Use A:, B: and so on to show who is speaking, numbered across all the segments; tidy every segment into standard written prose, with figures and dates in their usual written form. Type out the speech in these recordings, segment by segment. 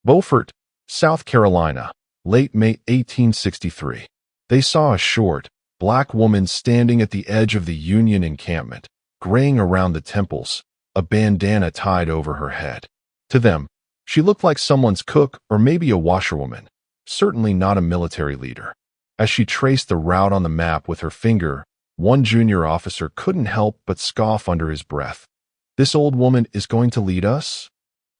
A: Beaufort, South Carolina, late May 1863. They saw a short, black woman standing at the edge of the Union encampment, graying around the temples, a bandana tied over her head. To them, she looked like someone's cook or maybe a washerwoman, certainly not a military leader. As she traced the route on the map with her finger, one junior officer couldn't help but scoff under his breath. "This old woman is going to lead us?"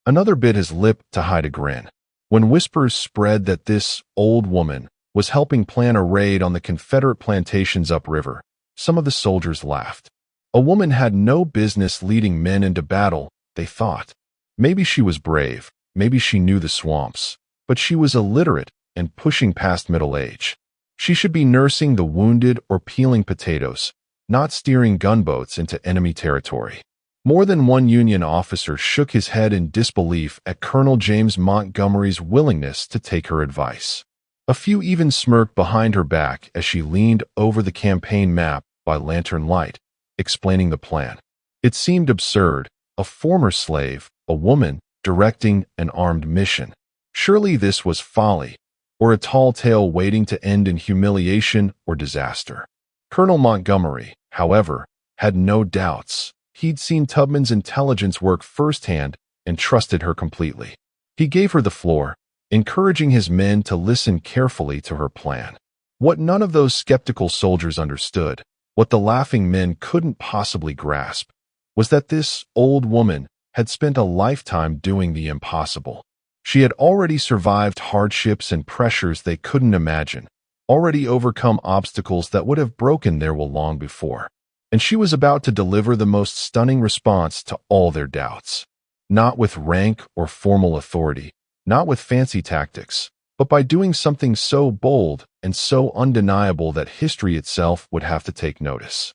A: Another bit his lip to hide a grin. When whispers spread that this old woman was helping plan a raid on the Confederate plantations upriver, some of the soldiers laughed. A woman had no business leading men into battle, they thought. Maybe she was brave, maybe she knew the swamps, but she was illiterate and pushing past middle age. She should be nursing the wounded or peeling potatoes, not steering gunboats into enemy territory. More than one Union officer shook his head in disbelief at Colonel James Montgomery's willingness to take her advice. A few even smirked behind her back as she leaned over the campaign map by lantern light, explaining the plan. It seemed absurd, a former slave, a woman, directing an armed mission. Surely this was folly, or a tall tale waiting to end in humiliation or disaster. Colonel Montgomery, however, had no doubts. He'd seen Tubman's intelligence work firsthand and trusted her completely. He gave her the floor, encouraging his men to listen carefully to her plan. What none of those skeptical soldiers understood, what the laughing men couldn't possibly grasp, was that this old woman had spent a lifetime doing the impossible. She had already survived hardships and pressures they couldn't imagine, already overcome obstacles that would have broken their will long before. And she was about to deliver the most stunning response to all their doubts. Not with rank or formal authority, not with fancy tactics, but by doing something so bold and so undeniable that history itself would have to take notice.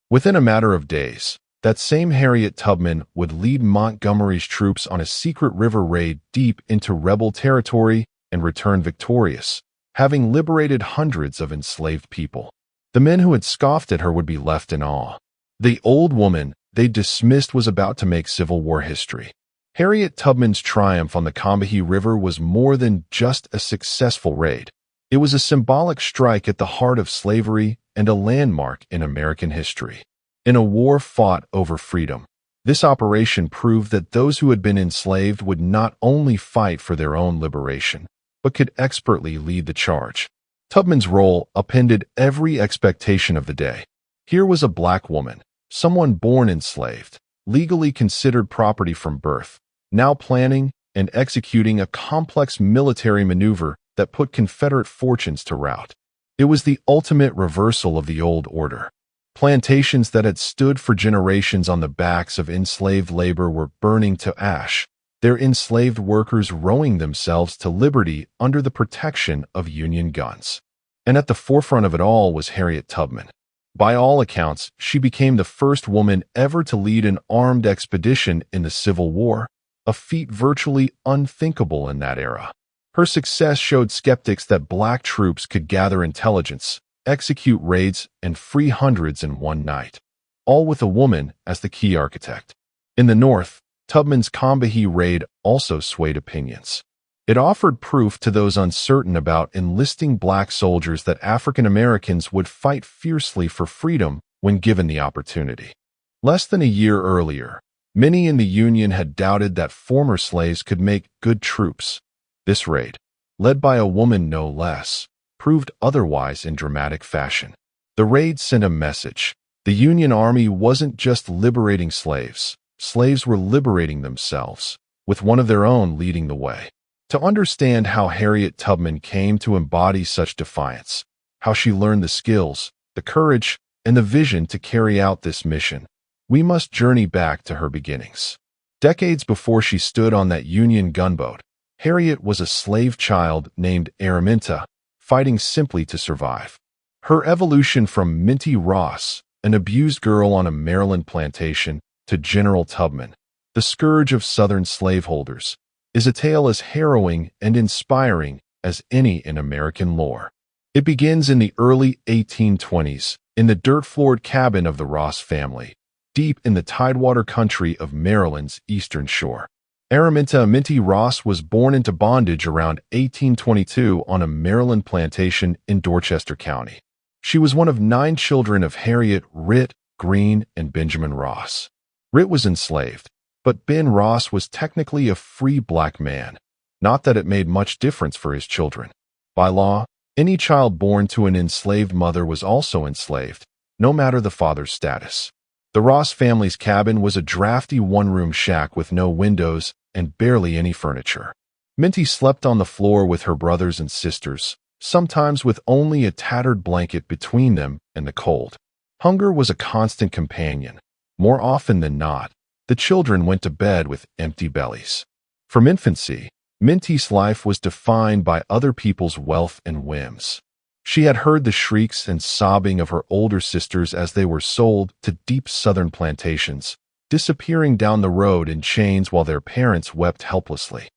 A: Within a matter of days, that same Harriet Tubman would lead Montgomery's troops on a secret river raid deep into rebel territory and return victorious, having liberated hundreds of enslaved people. The men who had scoffed at her would be left in awe. The old woman they dismissed was about to make Civil War history. Harriet Tubman's triumph on the Combahee River was more than just a successful raid. It was a symbolic strike at the heart of slavery and a landmark in American history. In a war fought over freedom, this operation proved that those who had been enslaved would not only fight for their own liberation, but could expertly lead the charge. Tubman's role upended every expectation of the day. Here was a black woman, someone born enslaved, legally considered property from birth, now planning and executing a complex military maneuver that put Confederate fortunes to rout. It was the ultimate reversal of the old order. Plantations that had stood for generations on the backs of enslaved labor were burning to ash, their enslaved workers rowing themselves to liberty under the protection of Union guns. And at the forefront of it all was Harriet Tubman. By all accounts, she became the first woman ever to lead an armed expedition in the Civil War, a feat virtually unthinkable in that era. Her success showed skeptics that black troops could gather intelligence, execute raids, and free hundreds in one night, all with a woman as the key architect. In the North, Tubman's Combahee raid also swayed opinions. It offered proof to those uncertain about enlisting black soldiers that African Americans would fight fiercely for freedom when given the opportunity. Less than a year earlier, many in the Union had doubted that former slaves could make good troops. This raid, led by a woman no less, proved otherwise in dramatic fashion. The raid sent a message. The Union Army wasn't just liberating slaves. Slaves were liberating themselves, with one of their own leading the way. To understand how Harriet Tubman came to embody such defiance, how she learned the skills, the courage, and the vision to carry out this mission, we must journey back to her beginnings. Decades before she stood on that Union gunboat, Harriet was a slave child named Araminta, fighting simply to survive. Her evolution from Minty Ross, an abused girl on a Maryland plantation, to General Tubman, the scourge of Southern slaveholders, is a tale as harrowing and inspiring as any in American lore. It begins in the early 1820s, in the dirt-floored cabin of the Ross family, deep in the tidewater country of Maryland's eastern shore. Araminta Minty Ross was born into bondage around 1822 on a Maryland plantation in Dorchester County. She was one of 9 children of Harriet, Rit, Green, and Benjamin Ross. Rit was enslaved, but Ben Ross was technically a free black man. Not that it made much difference for his children. By law, any child born to an enslaved mother was also enslaved, no matter the father's status. The Ross family's cabin was a drafty one-room shack with no windows and barely any furniture. Minty slept on the floor with her brothers and sisters, sometimes with only a tattered blanket between them and the cold. Hunger was a constant companion. More often than not, the children went to bed with empty bellies. From infancy, Minty's life was defined by other people's wealth and whims. She had heard the shrieks and sobbing of her older sisters as they were sold to deep southern plantations, disappearing down the road in chains while their parents wept helplessly.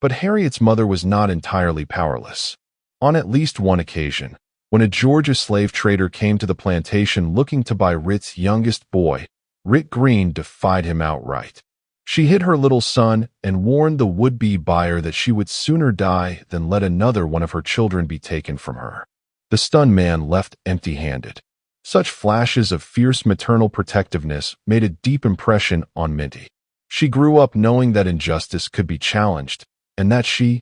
A: But Harriet's mother was not entirely powerless. On at least one occasion, when a Georgia slave trader came to the plantation looking to buy Rit's youngest boy, Rit Green defied him outright. She hid her little son and warned the would-be buyer that she would sooner die than let another one of her children be taken from her. The stunned man left empty-handed. Such flashes of fierce maternal protectiveness made a deep impression on Minty. She grew up knowing that injustice could be challenged, and that she,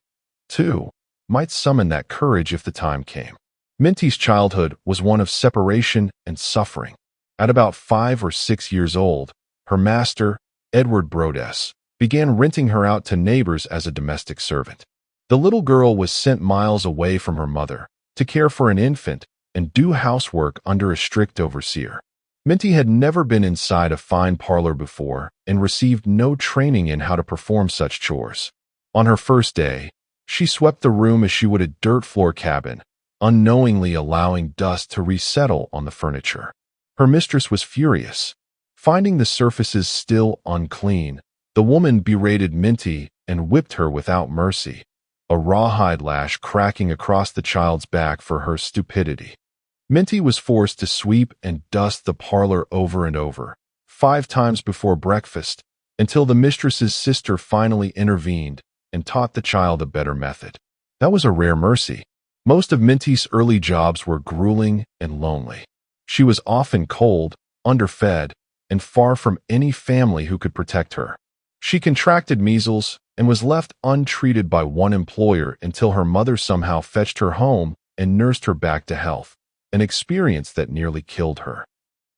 A: too, might summon that courage if the time came. Minty's childhood was one of separation and suffering. At about 5 or 6 years old, her master, Edward Brodess, began renting her out to neighbors as a domestic servant. The little girl was sent miles away from her mother to care for an infant and do housework under a strict overseer. Minty had never been inside a fine parlor before and received no training in how to perform such chores. On her first day, she swept the room as she would a dirt floor cabin, unknowingly allowing dust to resettle on the furniture. Her mistress was furious. Finding the surfaces still unclean, the woman berated Minty and whipped her without mercy, a rawhide lash cracking across the child's back for her stupidity. Minty was forced to sweep and dust the parlor over and over, 5 times before breakfast, until the mistress's sister finally intervened and taught the child a better method. That was a rare mercy. Most of Minty's early jobs were grueling and lonely. She was often cold, underfed, and far from any family who could protect her. She contracted measles and was left untreated by one employer until her mother somehow fetched her home and nursed her back to health, an experience that nearly killed her.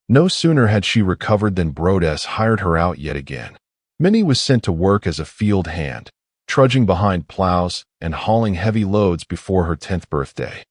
A: No sooner had she recovered than Brodess hired her out yet again. Minty was sent to work as a field hand, trudging behind plows and hauling heavy loads before her 10th birthday.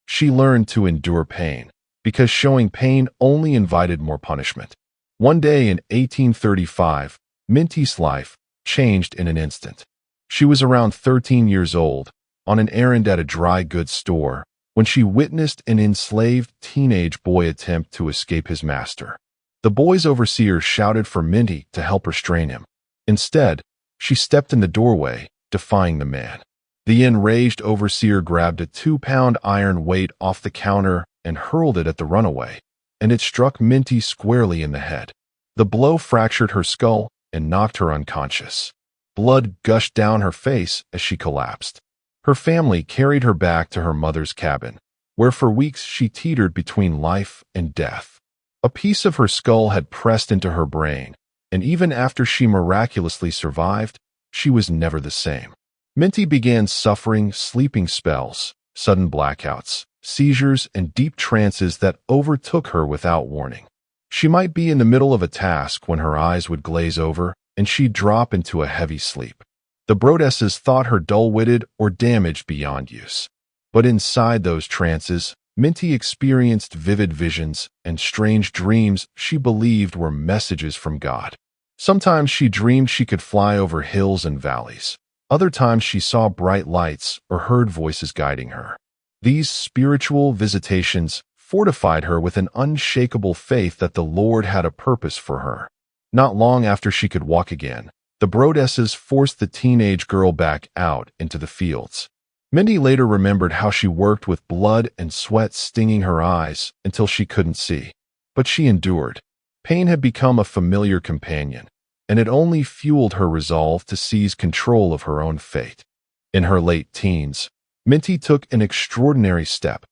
A: She learned to endure pain, because showing pain only invited more punishment. One day in 1835, Minty's life changed in an instant. She was around 13 years old, on an errand at a dry goods store, when she witnessed an enslaved teenage boy attempt to escape his master. The boy's overseer shouted for Minty to help restrain him. Instead, she stepped in the doorway, defying the man. The enraged overseer grabbed a 2-pound iron weight off the counter and hurled it at the runaway, and it struck Minty squarely in the head. The blow fractured her skull and knocked her unconscious. Blood gushed down her face as she collapsed. Her family carried her back to her mother's cabin, where for weeks she teetered between life and death. A piece of her skull had pressed into her brain, and even after she miraculously survived, she was never the same. Minty began suffering sleeping spells, sudden blackouts, seizures, and deep trances that overtook her without warning. She might be in the middle of a task when her eyes would glaze over and she'd drop into a heavy sleep. The Brodesses thought her dull-witted or damaged beyond use. But inside those trances, Minty experienced vivid visions and strange dreams she believed were messages from God. Sometimes she dreamed she could fly over hills and valleys. Other times she saw bright lights or heard voices guiding her. These spiritual visitations fortified her with an unshakable faith that the Lord had a purpose for her. Not long after she could walk again, the Brodesses forced the teenage girl back out into the fields. Minty later remembered how she worked with blood and sweat stinging her eyes until she couldn't see. But she endured. Pain had become a familiar companion, and it only fueled her resolve to seize control of her own fate. In her late teens, Minty took an extraordinary step.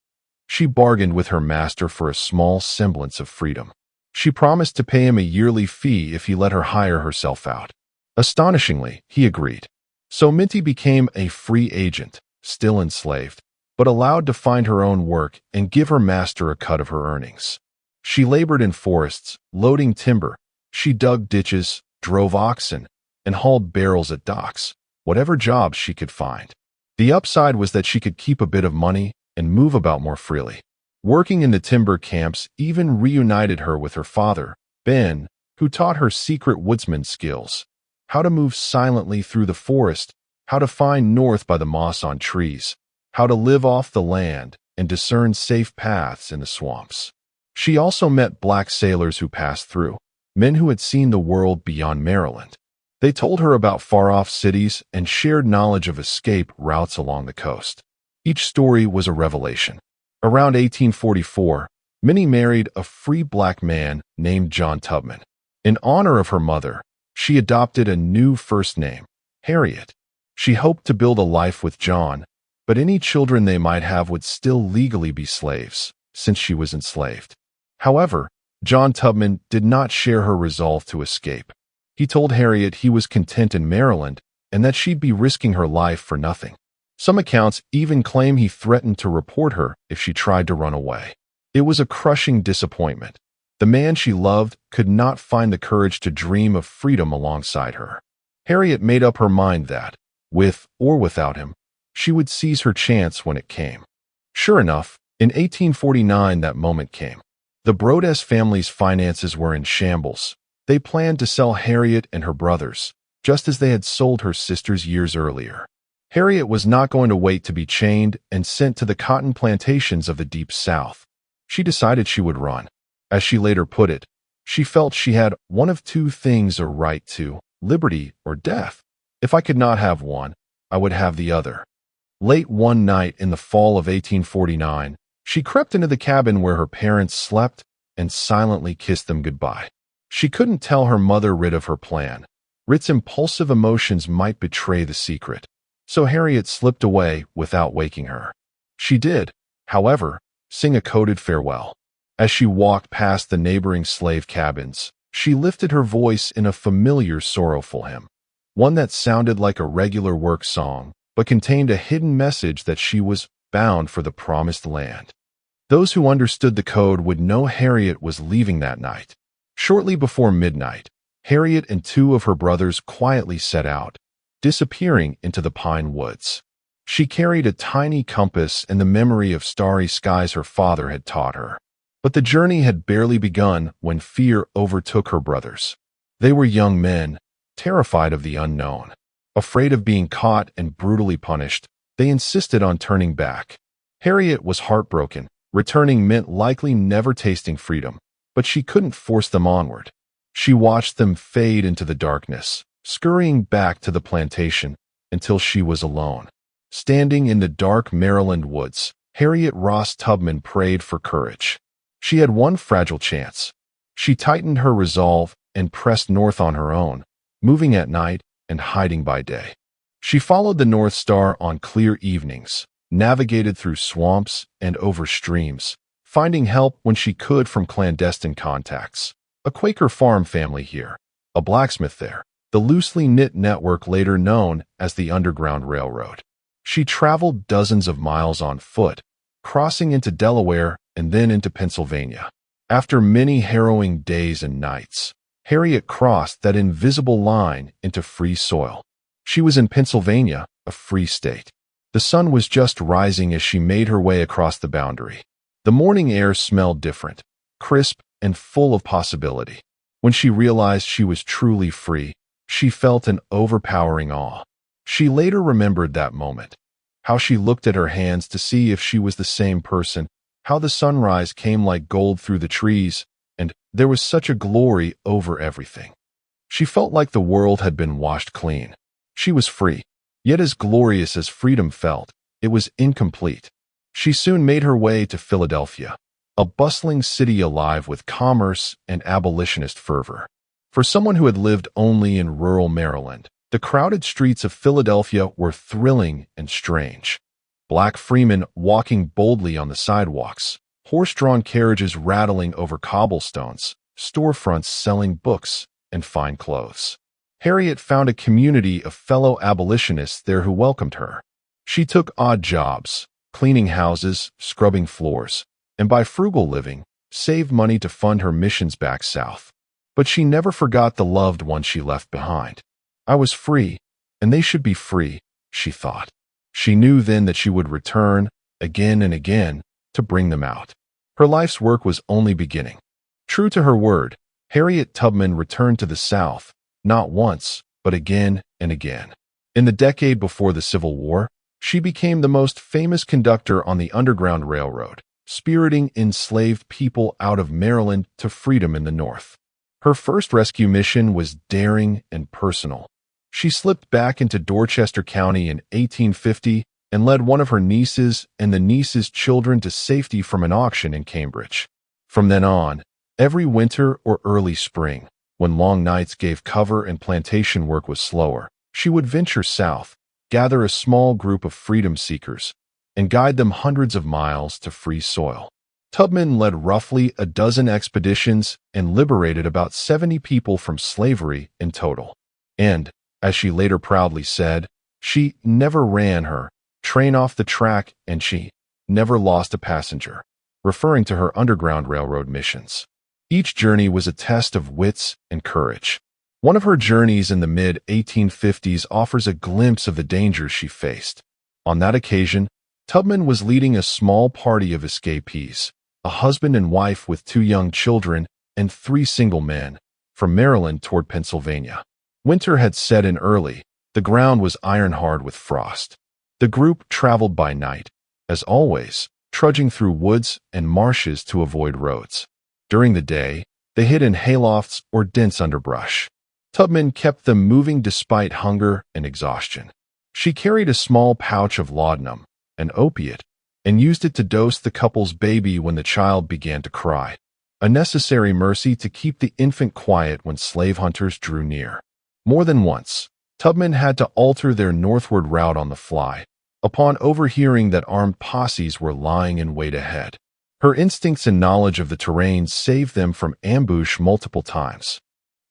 A: She bargained with her master for a small semblance of freedom. She promised to pay him a yearly fee if he let her hire herself out. Astonishingly, he agreed. So Minty became a free agent, still enslaved, but allowed to find her own work and give her master a cut of her earnings. She labored in forests, loading timber. She dug ditches, drove oxen, and hauled barrels at docks, whatever jobs she could find. The upside was that she could keep a bit of money and move about more freely. Working in the timber camps even reunited her with her father, Ben, who taught her secret woodsman skills, how to move silently through the forest, how to find north by the moss on trees, how to live off the land and discern safe paths in the swamps. She also met black sailors who passed through, men who had seen the world beyond Maryland. They told her about far-off cities and shared knowledge of escape routes along the coast. Each story was a revelation. Around 1844, Minnie married a free black man named John Tubman. In honor of her mother, she adopted a new first name, Harriet. She hoped to build a life with John, but any children they might have would still legally be slaves, since she was enslaved. However, John Tubman did not share her resolve to escape. He told Harriet he was content in Maryland and that she'd be risking her life for nothing. Some accounts even claim he threatened to report her if she tried to run away. It was a crushing disappointment. The man she loved could not find the courage to dream of freedom alongside her. Harriet made up her mind that, with or without him, she would seize her chance when it came. Sure enough, in 1849 that moment came. The Brodess family's finances were in shambles. They planned to sell Harriet and her brothers, just as they had sold her sisters years earlier. Harriet was not going to wait to be chained and sent to the cotton plantations of the Deep South. She decided she would run. As she later put it, she felt she had one of two things a right to, liberty or death. If I could not have one, I would have the other. Late one night in the fall of 1849, she crept into the cabin where her parents slept and silently kissed them goodbye. She couldn't tell her mother Rit of her plan. Rit's impulsive emotions might betray the secret, so Harriet slipped away without waking her. She did, however, sing a coded farewell. As she walked past the neighboring slave cabins, she lifted her voice in a familiar sorrowful hymn, one that sounded like a regular work song, but contained a hidden message that she was bound for the promised land. Those who understood the code would know Harriet was leaving that night. Shortly before midnight, Harriet and two of her brothers quietly set out, disappearing into the pine woods. She carried a tiny compass and the memory of starry skies her father had taught her. But the journey had barely begun when fear overtook her brothers. They were young men, terrified of the unknown. Afraid of being caught and brutally punished, they insisted on turning back. Harriet was heartbroken. Returning meant likely never tasting freedom, but she couldn't force them onward. She watched them fade into the darkness, scurrying back to the plantation until she was alone. Standing in the dark Maryland woods, Harriet Ross Tubman prayed for courage. She had one fragile chance. She tightened her resolve and pressed north on her own, moving at night and hiding by day. She followed the North Star on clear evenings, navigated through swamps and over streams, finding help when she could from clandestine contacts. A Quaker farm family here, a blacksmith there, the loosely knit network later known as the Underground Railroad. She traveled dozens of miles on foot, crossing into Delaware and then into Pennsylvania. After many harrowing days and nights, Harriet crossed that invisible line into free soil. She was in Pennsylvania, a free state. The sun was just rising as she made her way across the boundary. The morning air smelled different, crisp and full of possibility. When she realized she was truly free, she felt an overpowering awe. She later remembered that moment, how she looked at her hands to see if she was the same person, how the sunrise came like gold through the trees, and there was such a glory over everything. She felt like the world had been washed clean. She was free. Yet as glorious as freedom felt, it was incomplete. She soon made her way to Philadelphia, a bustling city alive with commerce and abolitionist fervor. For someone who had lived only in rural Maryland, the crowded streets of Philadelphia were thrilling and strange. Black freemen walking boldly on the sidewalks, horse-drawn carriages rattling over cobblestones, storefronts selling books and fine clothes. Harriet found a community of fellow abolitionists there who welcomed her. She took odd jobs, cleaning houses, scrubbing floors, and by frugal living, saved money to fund her missions back south. But she never forgot the loved ones she left behind. I was free, and they should be free, she thought. She knew then that she would return, again and again, to bring them out. Her life's work was only beginning. True to her word, Harriet Tubman returned to the South, not once, but again and again. In the decade before the Civil War, she became the most famous conductor on the Underground Railroad, spiriting enslaved people out of Maryland to freedom in the North. Her first rescue mission was daring and personal. She slipped back into Dorchester County in 1850 and led one of her nieces and the niece's children to safety from an auction in Cambridge. From then on, every winter or early spring, when long nights gave cover and plantation work was slower, she would venture south, gather a small group of freedom seekers, and guide them hundreds of miles to free soil. Tubman led roughly a dozen expeditions and liberated about 70 people from slavery in total. And, as she later proudly said, she never ran her train off the track and she never lost a passenger, referring to her Underground Railroad missions. Each journey was a test of wits and courage. One of her journeys in the mid-1850s offers a glimpse of the dangers she faced. On that occasion, Tubman was leading a small party of escapees, a husband and wife with 2 young children and 3 single men, from Maryland toward Pennsylvania. Winter had set in early. The ground was iron-hard with frost. The group traveled by night, as always, trudging through woods and marshes to avoid roads. During the day, they hid in haylofts or dense underbrush. Tubman kept them moving despite hunger and exhaustion. She carried a small pouch of laudanum, an opiate, and used it to dose the couple's baby when the child began to cry, a necessary mercy to keep the infant quiet when slave hunters drew near. More than once, Tubman had to alter their northward route on the fly, upon overhearing that armed posses were lying in wait ahead. Her instincts and knowledge of the terrain saved them from ambush multiple times.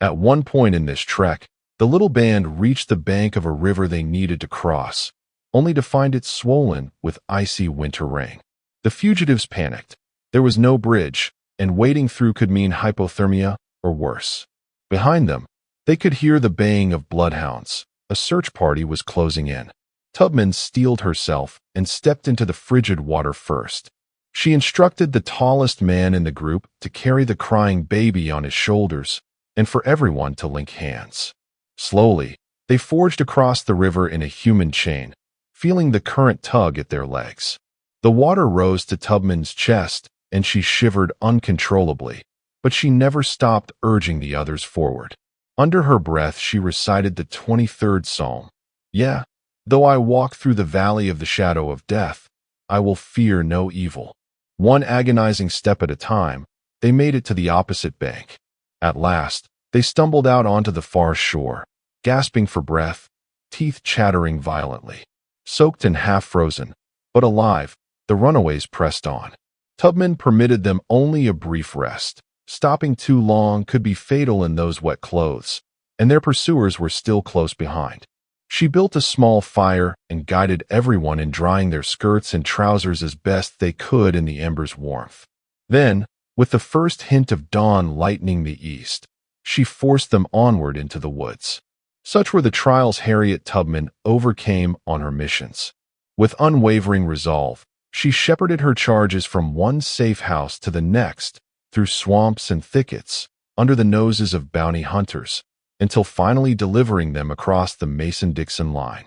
A: At one point in this trek, the little band reached the bank of a river they needed to cross, only to find it swollen with icy winter rain. The fugitives panicked. There was no bridge, and wading through could mean hypothermia or worse. Behind them, they could hear the baying of bloodhounds. A search party was closing in. Tubman steeled herself and stepped into the frigid water first. She instructed the tallest man in the group to carry the crying baby on his shoulders and for everyone to link hands. Slowly, they forged across the river in a human chain, feeling the current tug at their legs. The water rose to Tubman's chest, and she shivered uncontrollably, but she never stopped urging the others forward. Under her breath, she recited the 23rd Psalm. "Yeah, though I walk through the valley of the shadow of death, I will fear no evil." One agonizing step at a time, they made it to the opposite bank. At last, they stumbled out onto the far shore, gasping for breath, teeth chattering violently. Soaked and half-frozen, but alive, the runaways pressed on. Tubman permitted them only a brief rest. Stopping too long could be fatal in those wet clothes, and their pursuers were still close behind. She built a small fire and guided everyone in drying their skirts and trousers as best they could in the embers' warmth. Then, with the first hint of dawn lightening the east, she forced them onward into the woods. Such were the trials Harriet Tubman overcame on her missions. With unwavering resolve, she shepherded her charges from one safe house to the next, through swamps and thickets, under the noses of bounty hunters, until finally delivering them across the Mason-Dixon line.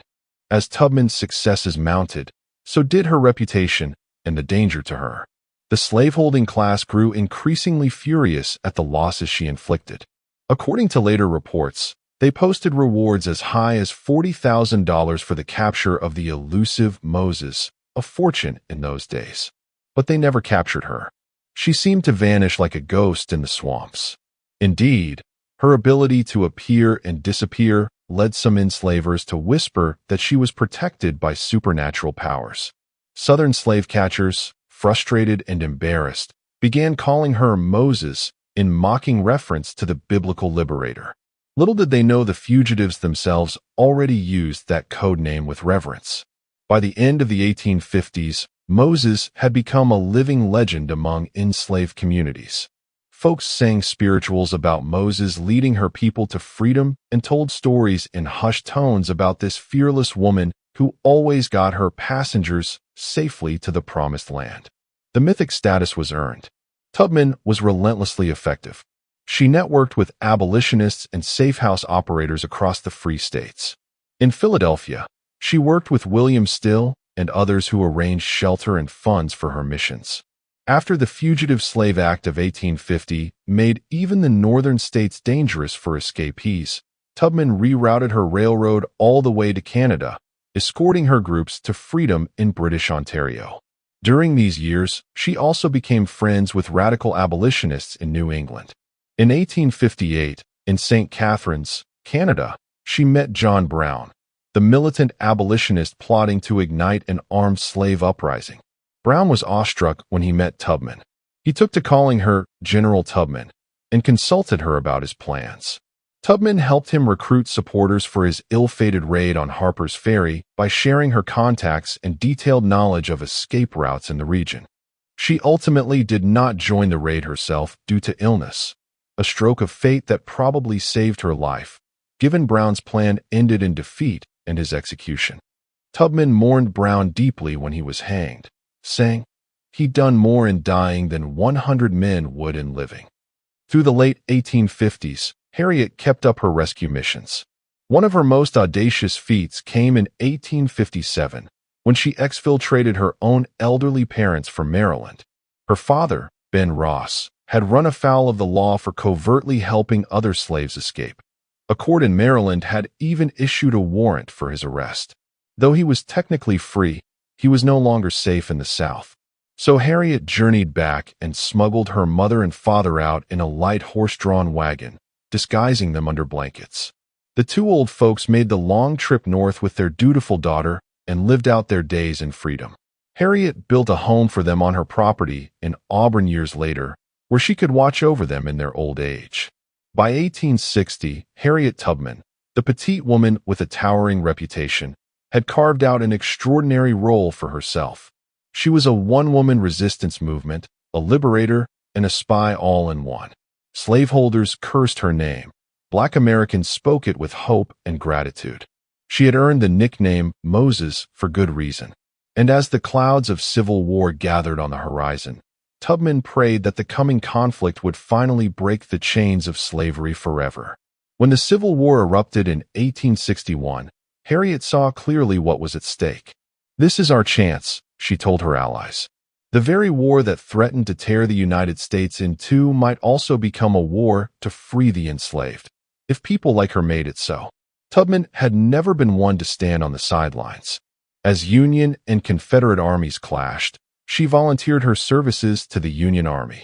A: As Tubman's successes mounted, so did her reputation and the danger to her. The slaveholding class grew increasingly furious at the losses she inflicted. According to later reports, they posted rewards as high as $40,000 for the capture of the elusive Moses, a fortune in those days. But they never captured her. She seemed to vanish like a ghost in the swamps. Indeed, Her ability to appear and disappear led some enslavers to whisper that she was protected by supernatural powers. Southern slave catchers, frustrated and embarrassed, began calling her Moses in mocking reference to the biblical liberator. Little did they know the fugitives themselves already used that code name with reverence. By the end of the 1850s, Moses had become a living legend among enslaved communities. Folks sang spirituals about Moses leading her people to freedom and told stories in hushed tones about this fearless woman who always got her passengers safely to the promised land. The mythic status was earned. Tubman was relentlessly effective. She networked with abolitionists and safe house operators across the free states. In Philadelphia, she worked with William Still and others who arranged shelter and funds for her missions. After the Fugitive Slave Act of 1850 made even the northern states dangerous for escapees, Tubman rerouted her railroad all the way to Canada, escorting her groups to freedom in British Ontario. During these years, she also became friends with radical abolitionists in New England. In 1858, in St. Catharines, Canada, she met John Brown, the militant abolitionist plotting to ignite an armed slave uprising. Brown was awestruck when he met Tubman. He took to calling her General Tubman and consulted her about his plans. Tubman helped him recruit supporters for his ill-fated raid on Harper's Ferry by sharing her contacts and detailed knowledge of escape routes in the region. She ultimately did not join the raid herself due to illness, a stroke of fate that probably saved her life, given Brown's plan ended in defeat and his execution. Tubman mourned Brown deeply when he was hanged, saying, "He'd done more in dying than 100 men would in living." Through the late 1850s, Harriet kept up her rescue missions. One of her most audacious feats came in 1857, when she exfiltrated her own elderly parents from Maryland. Her father, Ben Ross, had run afoul of the law for covertly helping other slaves escape. A court in Maryland had even issued a warrant for his arrest. Though he was technically free, he was no longer safe in the South. So Harriet journeyed back and smuggled her mother and father out in a light horse-drawn wagon, disguising them under blankets. The two old folks made the long trip north with their dutiful daughter and lived out their days in freedom. Harriet built a home for them on her property in Auburn years later, where she could watch over them in their old age. By 1860, Harriet Tubman, the petite woman with a towering reputation, had carved out an extraordinary role for herself. She was a one-woman resistance movement, a liberator, and a spy all in one. Slaveholders cursed her name. Black Americans spoke it with hope and gratitude. She had earned the nickname Moses for good reason. And as the clouds of civil war gathered on the horizon, Tubman prayed that the coming conflict would finally break the chains of slavery forever. When the Civil War erupted in 1861, Harriet saw clearly what was at stake. "This is our chance," she told her allies. The very war that threatened to tear the United States in two might also become a war to free the enslaved, if people like her made it so. Tubman had never been one to stand on the sidelines. As Union and Confederate armies clashed, she volunteered her services to the Union Army.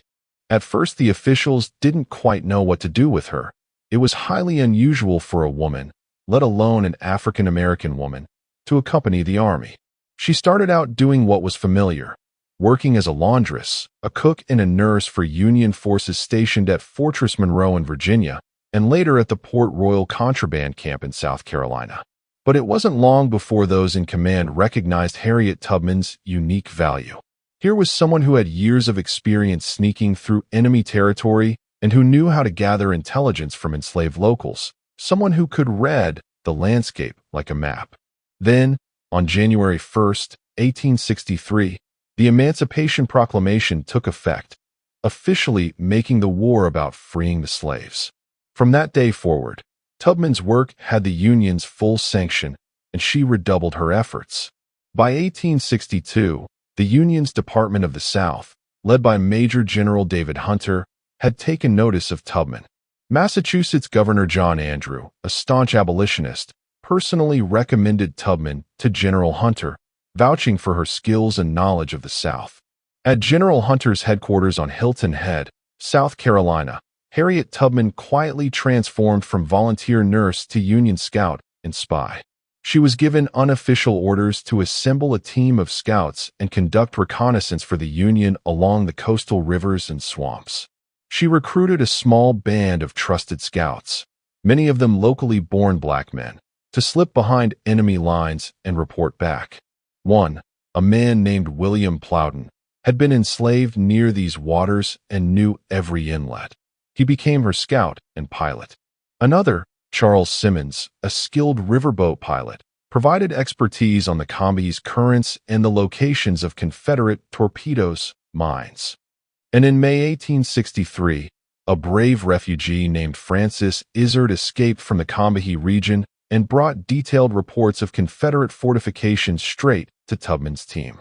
A: At first, the officials didn't quite know what to do with her. It was highly unusual for a woman, let alone an African-American woman, to accompany the army. She started out doing what was familiar, working as a laundress, a cook, and a nurse for Union forces stationed at Fortress Monroe in Virginia, and later at the Port Royal contraband camp in South Carolina. But it wasn't long before those in command recognized Harriet Tubman's unique value. Here was someone who had years of experience sneaking through enemy territory and who knew how to gather intelligence from enslaved locals, someone who could read the landscape like a map. Then, on January 1st, 1863, the Emancipation Proclamation took effect, officially making the war about freeing the slaves. From that day forward, Tubman's work had the Union's full sanction, and she redoubled her efforts. By 1862, the Union's Department of the South, led by Major General David Hunter, had taken notice of Tubman. Massachusetts Governor John Andrew, a staunch abolitionist, personally recommended Tubman to General Hunter, vouching for her skills and knowledge of the South. At General Hunter's headquarters on Hilton Head, South Carolina, Harriet Tubman quietly transformed from volunteer nurse to Union scout and spy. She was given unofficial orders to assemble a team of scouts and conduct reconnaissance for the Union along the coastal rivers and swamps. She recruited a small band of trusted scouts, many of them locally born black men, to slip behind enemy lines and report back. One, a man named William Plowden, had been enslaved near these waters and knew every inlet. He became her scout and pilot. Another, Charles Simmons, a skilled riverboat pilot, provided expertise on the Combahee currents and the locations of Confederate torpedoes, mines. And in May 1863, a brave refugee named Francis Izard escaped from the Combahee region and brought detailed reports of Confederate fortifications straight to Tubman's team.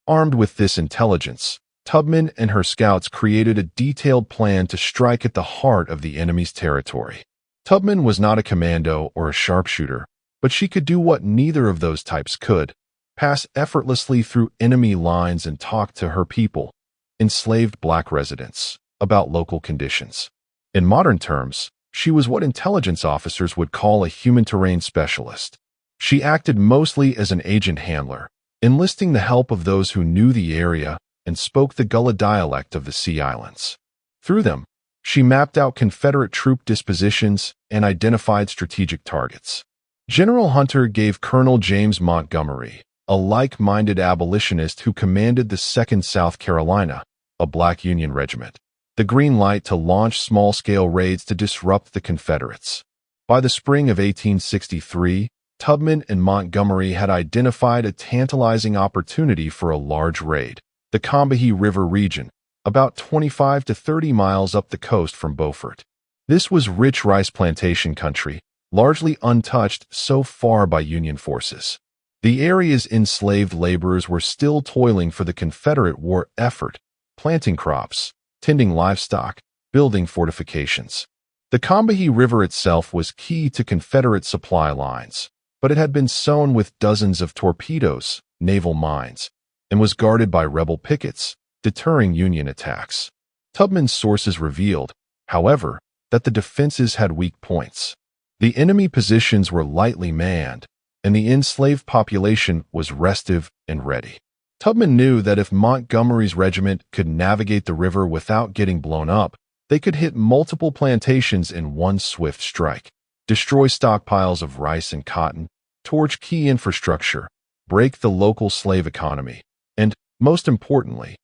A: Armed with this intelligence, Tubman and her scouts created a detailed plan to strike at the heart of the enemy's territory. Tubman was not a commando or a sharpshooter, but she could do what neither of those types could: pass effortlessly through enemy lines and talk to her people, enslaved black residents, about local conditions. In modern terms, she was what intelligence officers would call a human terrain specialist. She acted mostly as an agent handler, enlisting the help of those who knew the area and spoke the Gullah dialect of the Sea Islands. Through them, she mapped out Confederate troop dispositions and identified strategic targets. General Hunter gave Colonel James Montgomery, a like-minded abolitionist who commanded the 2nd South Carolina, a black Union regiment, the green light to launch small-scale raids to disrupt the Confederates. By the spring of 1863, Tubman and Montgomery had identified a tantalizing opportunity for a large raid: the Combahee River region, about 25 to 30 miles up the coast from Beaufort. This was rich rice plantation country, largely untouched so far by Union forces. The area's enslaved laborers were still toiling for the Confederate war effort, planting crops, tending livestock, building fortifications. The Combahee River itself was key to Confederate supply lines, but it had been sown with dozens of torpedoes, naval mines, and was guarded by rebel pickets, deterring Union attacks. Tubman's sources revealed, however, that the defenses had weak points. The enemy positions were lightly manned, and the enslaved population was restive and ready. Tubman knew that if Montgomery's regiment could navigate the river without getting blown up, they could hit multiple plantations in one swift strike, destroy stockpiles of rice and cotton, torch key infrastructure, break the local slave economy, and, most importantly,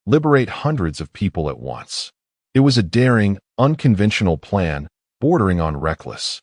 A: liberate hundreds of people at once. It was a daring, unconventional plan, bordering on reckless.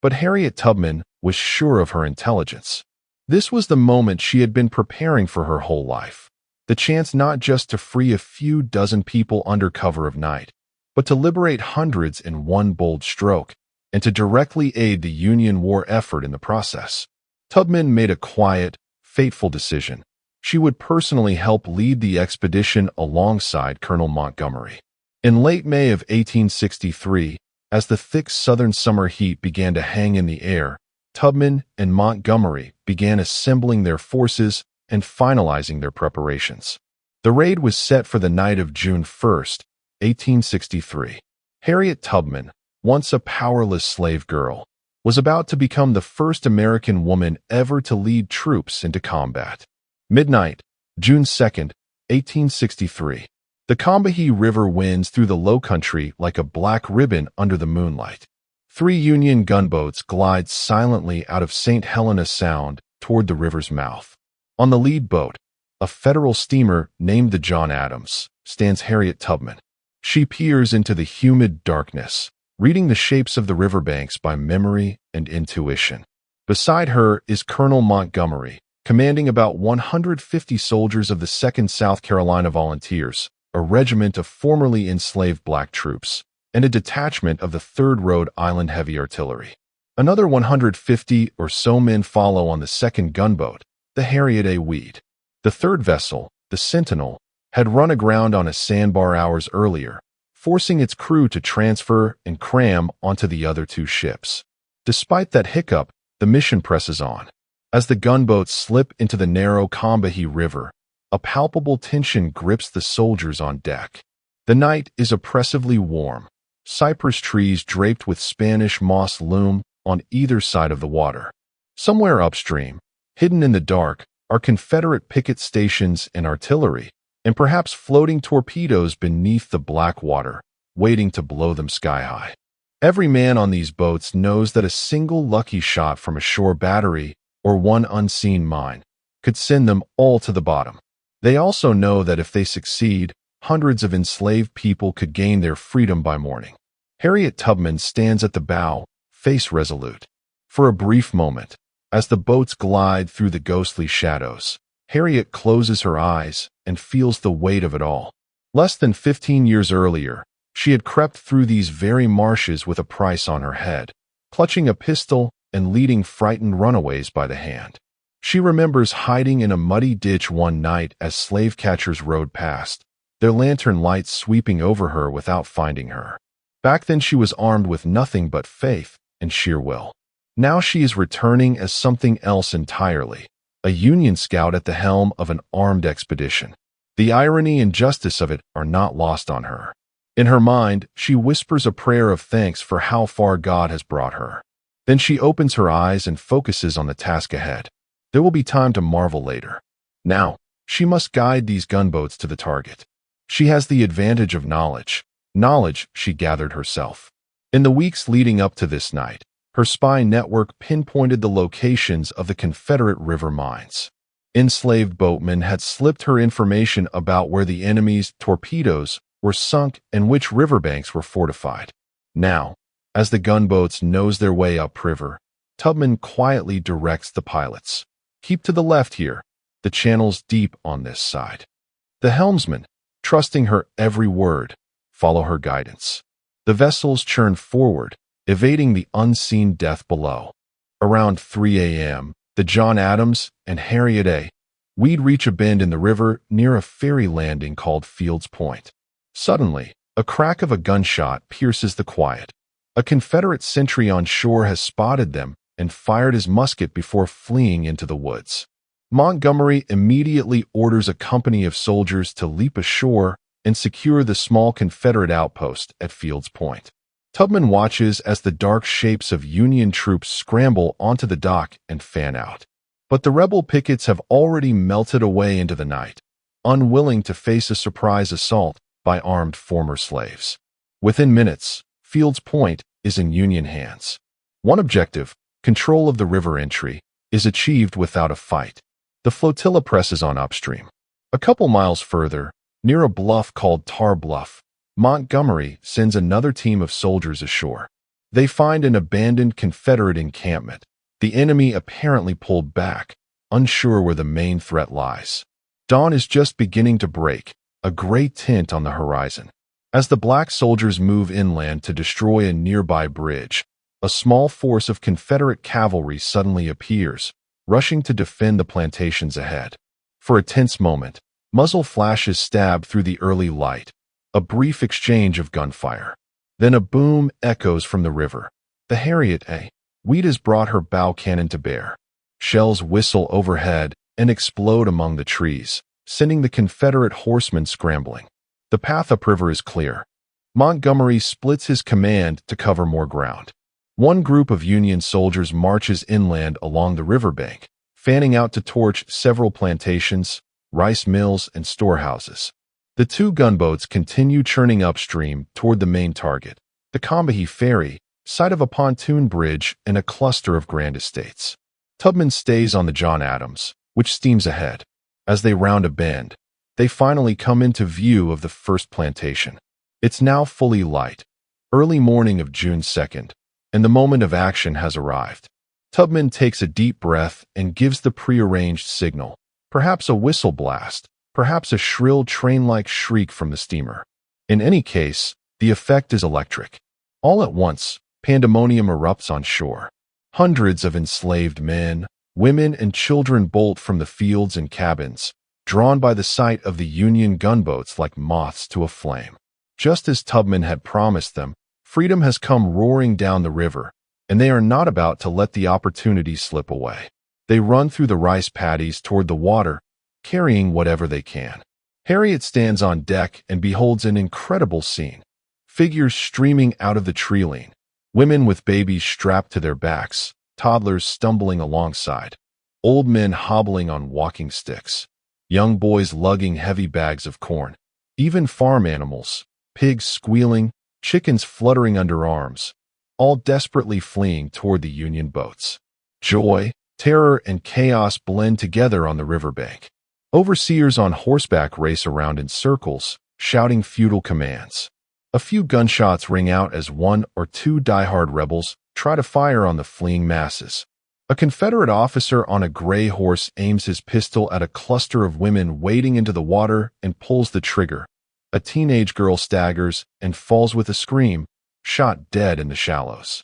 A: But Harriet Tubman was sure of her intelligence. This was the moment she had been preparing for her whole life. The chance not just to free a few dozen people under cover of night, but to liberate hundreds in one bold stroke, and to directly aid the Union war effort in the process. Tubman made a quiet, fateful decision. She would personally help lead the expedition alongside Colonel Montgomery. In late May of 1863, as the thick southern summer heat began to hang in the air, Tubman and Montgomery began assembling their forces and finalizing their preparations. The raid was set for the night of June 1st, 1863. Harriet Tubman, once a powerless slave girl, was about to become the first American woman ever to lead troops into combat. Midnight, June 2nd, 1863. The Combahee River winds through the low country like a black ribbon under the moonlight. 3 Union gunboats glide silently out of St. Helena Sound toward the river's mouth. On the lead boat, a Federal steamer named the John Adams, stands Harriet Tubman. She peers into the humid darkness, reading the shapes of the riverbanks by memory and intuition. Beside her is Colonel Montgomery, commanding about 150 soldiers of the 2nd South Carolina Volunteers, a regiment of formerly enslaved black troops, and a detachment of the 3rd Rhode Island Heavy Artillery. Another 150 or so men follow on the 2nd gunboat, the Harriet A. Weed. The 3rd vessel, the Sentinel, had run aground on a sandbar hours earlier, forcing its crew to transfer and cram onto the other 2 ships. Despite that hiccup, the mission presses on. As the gunboats slip into the narrow Combahee River, a palpable tension grips the soldiers on deck. The night is oppressively warm, Cypress trees draped with Spanish moss loom on either side of the water. Somewhere upstream, hidden in the dark, are Confederate picket stations and artillery, and perhaps floating torpedoes beneath the black water, waiting to blow them sky high. Every man on these boats knows that a single lucky shot from a shore battery or one unseen mine could send them all to the bottom. They also know that if they succeed, hundreds of enslaved people could gain their freedom by morning. Harriet Tubman stands at the bow, face resolute. For a brief moment, as the boats glide through the ghostly shadows, Harriet closes her eyes and feels the weight of it all. Less than 15 years earlier, she had crept through these very marshes with a price on her head, clutching a pistol and leading frightened runaways by the hand. She remembers hiding in a muddy ditch one night as slave catchers rode past, their lantern lights sweeping over her without finding her. Back then she was armed with nothing but faith and sheer will. Now she is returning as something else entirely, a Union scout at the helm of an armed expedition. The irony and justice of it are not lost on her. In her mind, she whispers a prayer of thanks for how far God has brought her. Then she opens her eyes and focuses on the task ahead. There will be time to marvel later. Now, she must guide these gunboats to the target. She has the advantage of knowledge she gathered herself. In the weeks leading up to this night, her spy network pinpointed the locations of the Confederate river mines. Enslaved boatmen had slipped her information about where the enemy's torpedoes were sunk and which riverbanks were fortified. Now, as the gunboats nose their way upriver, Tubman quietly directs the pilots. Keep to the left here. The channel's deep on this side. The helmsman, trusting her every word, follow her guidance. The vessels churn forward, evading the unseen death below. Around 3 a.m., the John Adams and Harriet A. We'd reach a bend in the river near a ferry landing called Fields Point. Suddenly, a crack of a gunshot pierces the quiet. A Confederate sentry on shore has spotted them and fired his musket before fleeing into the woods. Montgomery immediately orders a company of soldiers to leap ashore and secure the small Confederate outpost at Fields Point. Tubman watches as the dark shapes of Union troops scramble onto the dock and fan out. But the rebel pickets have already melted away into the night, unwilling to face a surprise assault by armed former slaves. Within minutes, Fields Point is in Union hands. One objective, control of the river entry, is achieved without a fight. The flotilla presses on upstream. A couple miles further, near a bluff called Tar Bluff, Montgomery sends another team of soldiers ashore. They find an abandoned Confederate encampment, the enemy apparently pulled back, unsure where the main threat lies. Dawn is just beginning to break, a gray tint on the horizon. As the black soldiers move inland to destroy a nearby bridge, a small force of Confederate cavalry suddenly appears, rushing to defend the plantations ahead. For a tense moment, muzzle flashes stab through the early light, a brief exchange of gunfire. Then a boom echoes from the river. The Harriet A. Weed has brought her bow cannon to bear. Shells whistle overhead and explode among the trees, sending the Confederate horsemen scrambling. The path upriver is clear. Montgomery splits his command to cover more ground. One group of Union soldiers marches inland along the riverbank, fanning out to torch several plantations, rice mills, and storehouses. The two gunboats continue churning upstream toward the main target, the Combahee Ferry, site of a pontoon bridge and a cluster of grand estates. Tubman stays on the John Adams, which steams ahead. As they round a bend, they finally come into view of the first plantation. It's now fully light, early morning of June 2nd, and the moment of action has arrived. Tubman takes a deep breath and gives the prearranged signal, perhaps a whistle blast, perhaps a shrill train-like shriek from the steamer. In any case, the effect is electric. All at once, pandemonium erupts on shore. Hundreds of enslaved men, women, and children bolt from the fields and cabins, drawn by the sight of the Union gunboats like moths to a flame. Just as Tubman had promised them, freedom has come roaring down the river, and they are not about to let the opportunity slip away. They run through the rice paddies toward the water, carrying whatever they can. Harriet stands on deck and beholds an incredible scene. figures streaming out of the tree-line, women with babies strapped to their backs, toddlers stumbling alongside, old men hobbling on walking sticks, young boys lugging heavy bags of corn, even farm animals, pigs squealing, chickens fluttering under arms, all desperately fleeing toward the Union boats. Joy, terror, and chaos blend together on the riverbank. Overseers on horseback race around in circles, shouting feudal commands. A few gunshots ring out as one or two diehard rebels try to fire on the fleeing masses. A Confederate officer on a gray horse aims his pistol at a cluster of women wading into the water and pulls the trigger. A teenage girl staggers and falls with a scream, shot dead in the shallows.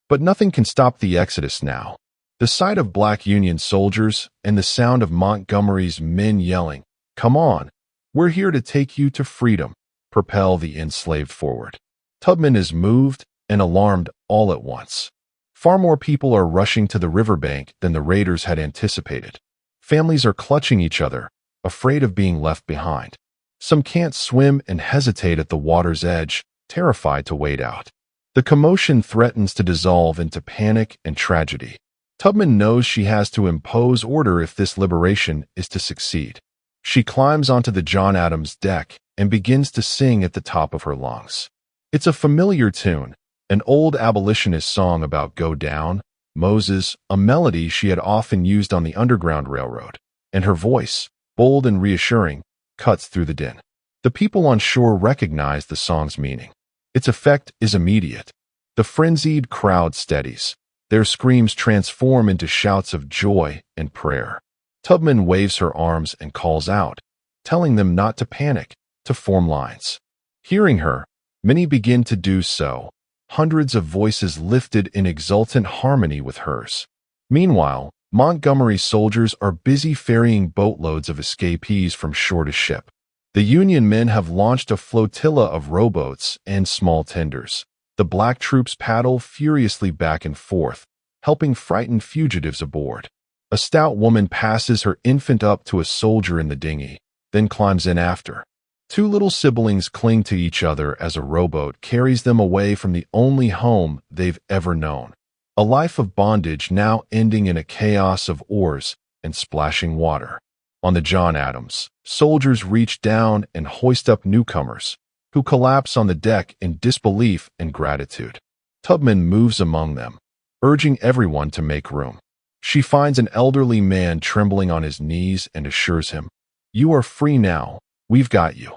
A: But nothing can stop the exodus now. The sight of black Union soldiers and the sound of Montgomery's men yelling, "Come on, we're here to take you to freedom," propel the enslaved forward. Tubman is moved and alarmed all at once. Far more people are rushing to the riverbank than the raiders had anticipated. Families are clutching each other, afraid of being left behind. Some can't swim and hesitate at the water's edge, terrified to wade out. The commotion threatens to dissolve into panic and tragedy. Tubman knows she has to impose order if this liberation is to succeed. She climbs onto the John Adams deck and begins to sing at the top of her lungs. It's a familiar tune, an old abolitionist song about Go Down, Moses, a melody she had often used on the Underground Railroad, and her voice, bold and reassuring, cuts through the din. The people on shore recognize the song's meaning. Its effect is immediate. The frenzied crowd steadies. Their screams transform into shouts of joy and prayer. Tubman waves her arms and calls out, telling them not to panic, to form lines. Hearing her, many begin to do so, hundreds of voices lifted in exultant harmony with hers. Meanwhile, Montgomery's soldiers are busy ferrying boatloads of escapees from shore to ship. The Union men have launched a flotilla of rowboats and small tenders. The black troops paddle furiously back and forth, helping frightened fugitives aboard. A stout woman passes her infant up to a soldier in the dinghy, then climbs in after. Two little siblings cling to each other as a rowboat carries them away from the only home they've ever known. A life of bondage now ending in a chaos of oars and splashing water. On the John Adams, soldiers reach down and hoist up newcomers, who collapse on the deck in disbelief and gratitude. Tubman moves among them, urging everyone to make room. She finds an elderly man trembling on his knees and assures him, "You are free now. We've got you."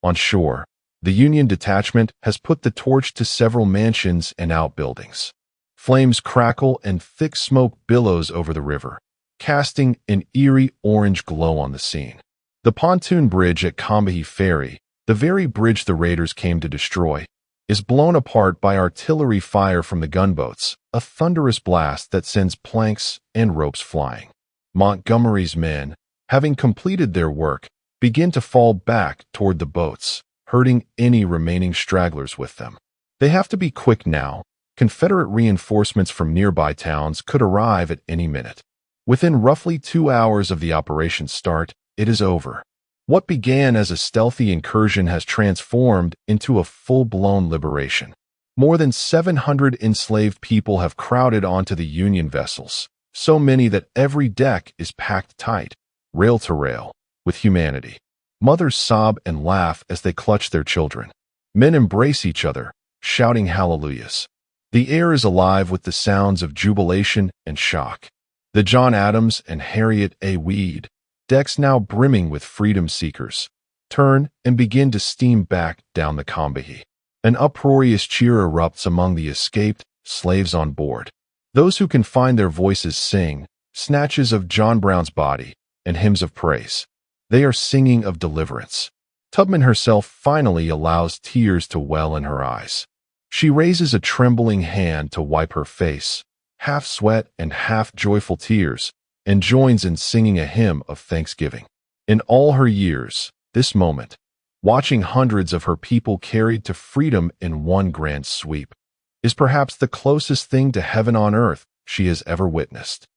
A: On shore, the Union detachment has put the torch to several mansions and outbuildings. Flames crackle and thick smoke billows over the river, casting an eerie orange glow on the scene. The pontoon bridge at Combahee Ferry, the very bridge the raiders came to destroy, is blown apart by artillery fire from the gunboats, a thunderous blast that sends planks and ropes flying. Montgomery's men, having completed their work, begin to fall back toward the boats, herding any remaining stragglers with them. They have to be quick now. Confederate reinforcements from nearby towns could arrive at any minute. Within roughly 2 hours of the operation's start, it is over. What began as a stealthy incursion has transformed into a full-blown liberation. More than 700 enslaved people have crowded onto the Union vessels, so many that every deck is packed tight, rail to rail, with humanity. Mothers sob and laugh as they clutch their children. Men embrace each other, shouting hallelujahs. The air is alive with the sounds of jubilation and shock. The John Adams and Harriet A. Weed, decks now brimming with freedom seekers, turn and begin to steam back down the Combahee. An uproarious cheer erupts among the escaped slaves on board. Those who can find their voices sing snatches of John Brown's body and hymns of praise. They are singing of deliverance. Tubman herself finally allows tears to well in her eyes. She raises a trembling hand to wipe her face, half sweat and half joyful tears, and joins in singing a hymn of thanksgiving. In all her years, this moment, watching hundreds of her people carried to freedom in one grand sweep, is perhaps the closest thing to heaven on earth she has ever witnessed.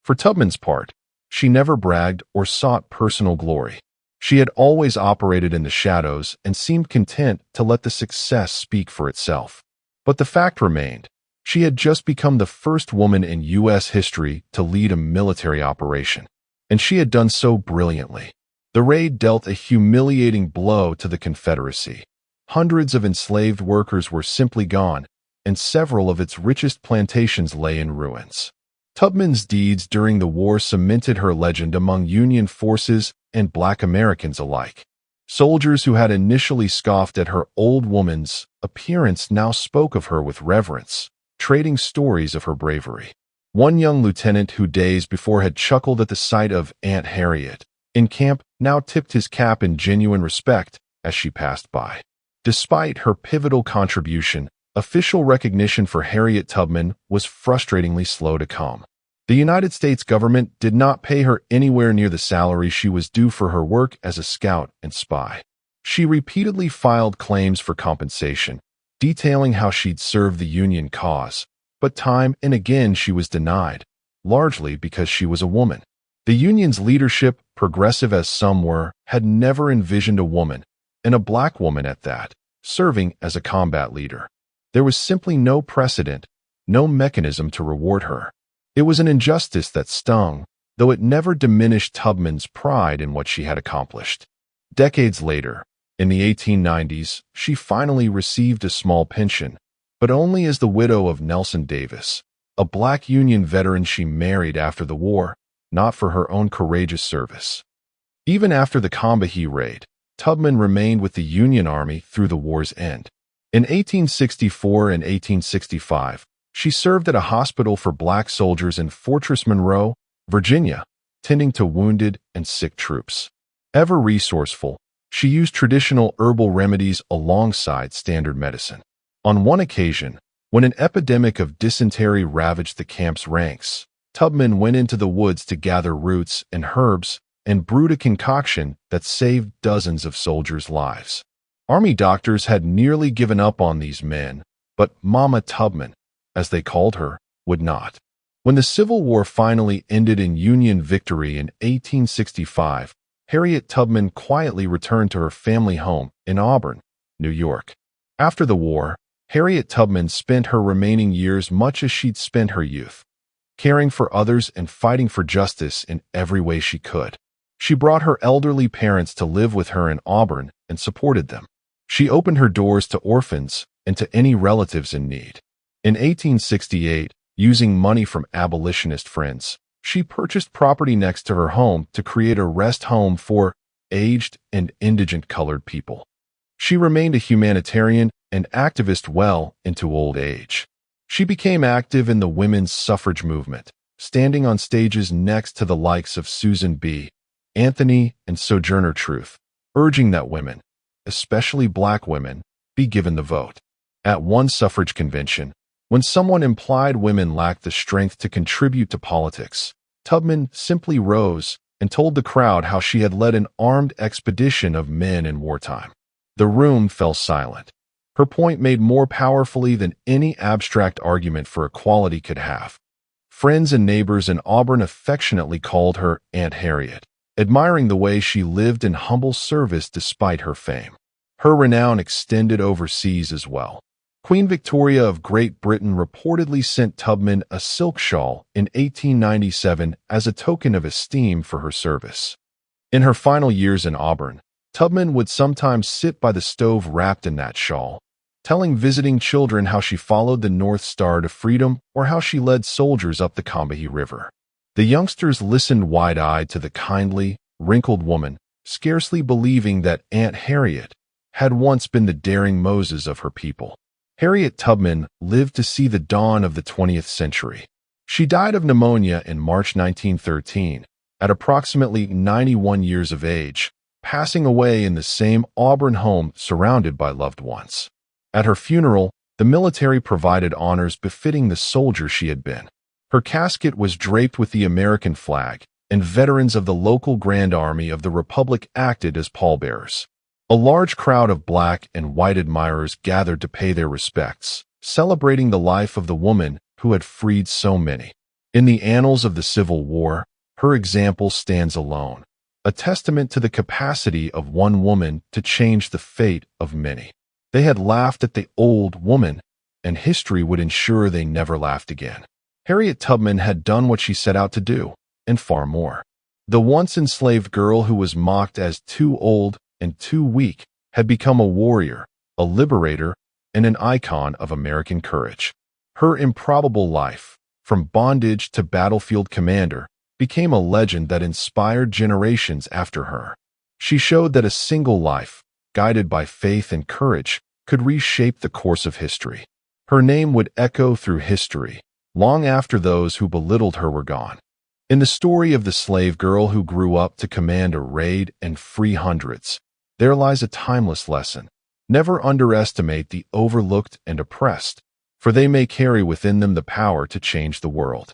A: For Tubman's part, she never bragged or sought personal glory. She had always operated in the shadows and seemed content to let the success speak for itself. But the fact remained, she had just become the first woman in U.S. history to lead a military operation, and she had done so brilliantly. The raid dealt a humiliating blow to the Confederacy. Hundreds of enslaved workers were simply gone, and several of its richest plantations lay in ruins. Tubman's deeds during the war cemented her legend among Union forces and Black Americans alike. Soldiers who had initially scoffed at her old woman's appearance now spoke of her with reverence, trading stories of her bravery. One young lieutenant who days before had chuckled at the sight of Aunt Harriet in camp now tipped his cap in genuine respect as she passed by. Despite her pivotal contribution, official recognition for Harriet Tubman was frustratingly slow to come. The United States government did not pay her anywhere near the salary she was due for her work as a scout and spy. She repeatedly filed claims for compensation, detailing how she'd served the Union cause, but time and again she was denied, largely because she was a woman. The Union's leadership, progressive as some were, had never envisioned a woman, and a Black woman at that, serving as a combat leader. There was simply no precedent, no mechanism to reward her. It was an injustice that stung, though it never diminished Tubman's pride in what she had accomplished. Decades later, in the 1890s, she finally received a small pension, but only as the widow of Nelson Davis, a Black Union veteran she married after the war, not for her own courageous service. Even after the Combahee raid, Tubman remained with the Union Army through the war's end. In 1864 and 1865, she served at a hospital for Black soldiers in Fortress Monroe, Virginia, tending to wounded and sick troops. Ever resourceful, she used traditional herbal remedies alongside standard medicine. On one occasion, when an epidemic of dysentery ravaged the camp's ranks, Tubman went into the woods to gather roots and herbs and brewed a concoction that saved dozens of soldiers' lives. Army doctors had nearly given up on these men, but Mama Tubman, as they called her, would not. When the Civil War finally ended in Union victory in 1865, Harriet Tubman quietly returned to her family home in Auburn, New York. After the war, Harriet Tubman spent her remaining years much as she'd spent her youth, caring for others and fighting for justice in every way she could. She brought her elderly parents to live with her in Auburn and supported them. She opened her doors to orphans and to any relatives in need. In 1868, using money from abolitionist friends, she purchased property next to her home to create a rest home for aged and indigent colored people. She remained a humanitarian and activist well into old age. She became active in the women's suffrage movement, standing on stages next to the likes of Susan B. Anthony and Sojourner Truth, urging that women, especially Black women, be given the vote. At one suffrage convention, when someone implied women lacked the strength to contribute to politics, Tubman simply rose and told the crowd how she had led an armed expedition of men in wartime. The room fell silent, her point made more powerfully than any abstract argument for equality could have. Friends and neighbors in Auburn affectionately called her Aunt Harriet, admiring the way she lived in humble service despite her fame. Her renown extended overseas as well. Queen Victoria of Great Britain reportedly sent Tubman a silk shawl in 1897 as a token of esteem for her service. In her final years in Auburn, Tubman would sometimes sit by the stove wrapped in that shawl, telling visiting children how she followed the North Star to freedom or how she led soldiers up the Combahee River. The youngsters listened wide-eyed to the kindly, wrinkled woman, scarcely believing that Aunt Harriet had once been the daring Moses of her people. Harriet Tubman lived to see the dawn of the 20th century. She died of pneumonia in March 1913, at approximately 91 years of age, passing away in the same Auburn home surrounded by loved ones. At her funeral, the military provided honors befitting the soldier she had been. Her casket was draped with the American flag, and veterans of the local Grand Army of the Republic acted as pallbearers. A large crowd of Black and white admirers gathered to pay their respects, celebrating the life of the woman who had freed so many. In the annals of the Civil War, her example stands alone, a testament to the capacity of one woman to change the fate of many. They had laughed at the old woman, and history would ensure they never laughed again. Harriet Tubman had done what she set out to do, and far more. The once enslaved girl who was mocked as too old and too weak had become a warrior, a liberator, and an icon of American courage. Her improbable life, from bondage to battlefield commander, became a legend that inspired generations after her. She showed that a single life, guided by faith and courage, could reshape the course of history. Her name would echo through history, long after those who belittled her were gone. In the story of the slave girl who grew up to command a raid and free hundreds, there lies a timeless lesson. Never underestimate the overlooked and oppressed, for they may carry within them the power to change the world.